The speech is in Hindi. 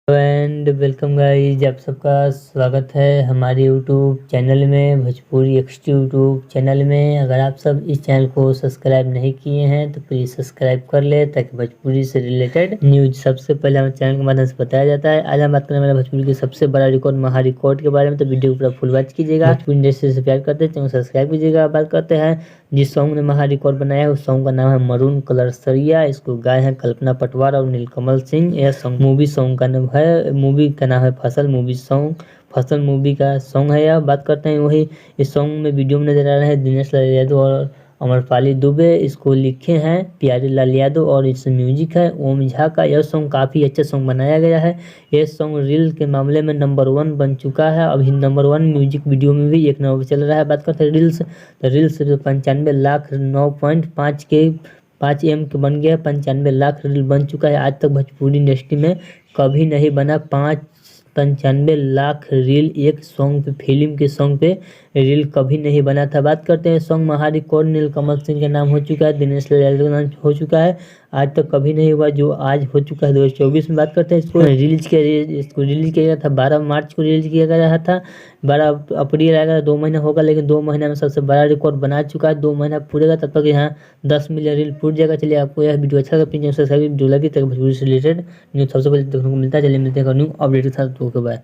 एंड वेलकम गाइस, आप सबका स्वागत है हमारे यूट्यूब चैनल में, भोजपुरी एक्सटी यूट्यूब चैनल में। अगर आप सब इस चैनल को सब्सक्राइब नहीं किए हैं तो प्लीज़ सब्सक्राइब कर ले, ताकि भोजपुरी से रिलेटेड न्यूज सबसे पहले हमारे चैनल के माध्यम से बताया जाता है। आज हम बात करने वाले भोजपुरी के सबसे बड़ा रिकॉर्ड, महा रिकॉर्ड के बारे में। तो वीडियो को पूरा फुल वॉच कीजिएगा। भोजपुरी इंडस्ट्री से प्यार करते हैं, चैनल सब्सक्राइब कीजिएगा। बात करते हैं जिस सॉन्ग ने महा रिकॉर्ड बनाया है, उस सॉन्ग का नाम है मरून कलर सरिया। इसको गाए हैं कल्पना पटवार और नीलकमल सिंह। यह सॉन्ग मूवी सॉन्ग का नाम है, मूवी का नाम है फसल मूवी सॉन्ग। फसल मूवी का सॉन्ग है यह। बात करते हैं वही इस सॉन्ग में वीडियो में नजर आ रहे हैं दिनेश लाल यादव और अमरपाली दुबे। इसको लिखे हैं प्यारे लाल यादव और इस म्यूजिक है ओम झा का। यह सॉन्ग काफ़ी अच्छा सॉन्ग बनाया गया है। यह सॉन्ग रील के मामले में नंबर 1 बन चुका है। अभी नंबर 1 म्यूजिक वीडियो में भी 1 नंबर चल रहा है। बात करते हैं रील्स, तो रील्स 95 लाख 9.5 के 5M के बन गया। 95 लाख रील बन चुका है। आज तक भोजपुरी इंडस्ट्री में कभी नहीं बना 95 लाख रील एक सॉन्ग पे, फिल्म के सॉन्ग पे रील कभी नहीं बना था। बात करते हैं सॉन्ग महा रिकॉर्ड नीलकमल सिंह का नाम हो चुका है, दिनेश लाल यादव का नाम हो चुका है। आज तक कभी नहीं हुआ जो आज हो चुका है 2024 में। बात करते हैं इसको रिलीज किया गया था 12 मार्च को रिलीज किया गया था। 12 अप्रैल आएगा, 2 महीना होगा, लेकिन 2 महीना में सबसे बड़ा रिकॉर्ड बना चुका है। 2 महीना पूरेगा तब तक यहाँ 10 मिलियन रील पूर जाएगा। चलिए, आपको यह वीडियो अच्छा लगा प्लीज सब्सक्राइब वीडियो लगी तक भोजपुरी से रिलेटेड न्यूज सबसे पहले देखने को मिलता है। चलिए मिलते हैं न्यू अपडेट के साथ। Okay bye.